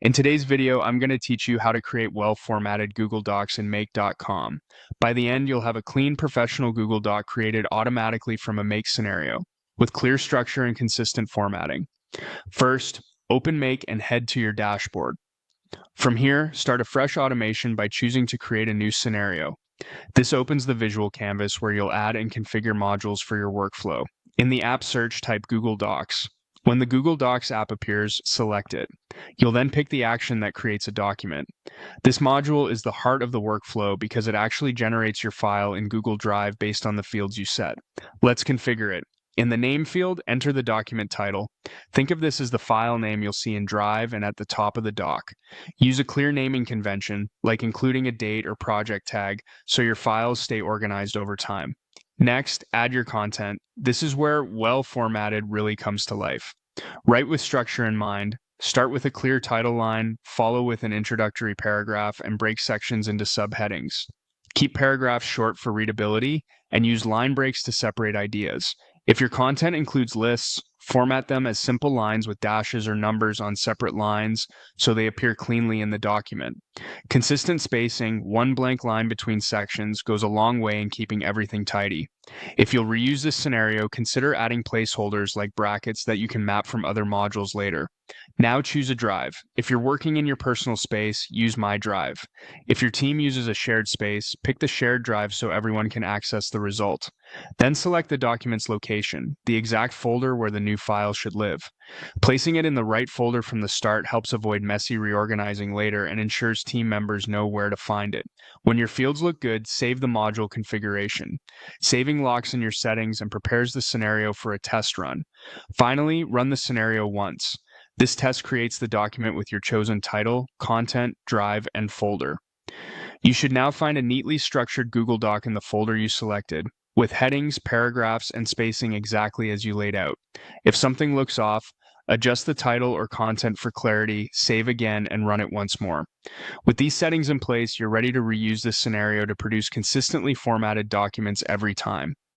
In today's video, I'm going to teach you how to create well-formatted Google Docs in Make.com. By the end, you'll have a clean, professional Google Doc created automatically from a Make scenario, with clear structure and consistent formatting. First, open Make and head to your dashboard. From here, start a fresh automation by choosing to create a new scenario. This opens the visual canvas where you'll add and configure modules for your workflow. In the app search, type Google Docs. When the Google Docs app appears, select it. You'll then pick the action that creates a document. This module is the heart of the workflow because it actually generates your file in Google Drive based on the fields you set. Let's configure it. In the name field, enter the document title. Think of this as the file name you'll see in Drive and at the top of the doc. Use a clear naming convention, like including a date or project tag, so your files stay organized over time. Next, add your content. This is where well-formatted really comes to life. Write with structure in mind. Start with a clear title line, follow with an introductory paragraph, and break sections into subheadings. Keep paragraphs short for readability, and use line breaks to separate ideas. If your content includes lists, format them as simple lines with dashes or numbers on separate lines so they appear cleanly in the document. Consistent spacing, one blank line between sections, goes a long way in keeping everything tidy. If you'll reuse this scenario, consider adding placeholders like brackets that you can map from other modules later. Now choose a drive. If you're working in your personal space, use My Drive. If your team uses a shared space, pick the shared drive so everyone can access the result. Then select the document's location, the exact folder where the new file should live. Placing it in the right folder from the start helps avoid messy reorganizing later and ensures team members know where to find it. When your fields look good, save the module configuration. Saving locks in your settings and prepares the scenario for a test run. Finally, run the scenario once. This test creates the document with your chosen title, content, drive, and folder. You should now find a neatly structured Google Doc in the folder you selected, with headings, paragraphs, and spacing exactly as you laid out. If something looks off, adjust the title or content for clarity, save again, and run it once more. With these settings in place, you're ready to reuse this scenario to produce consistently formatted documents every time.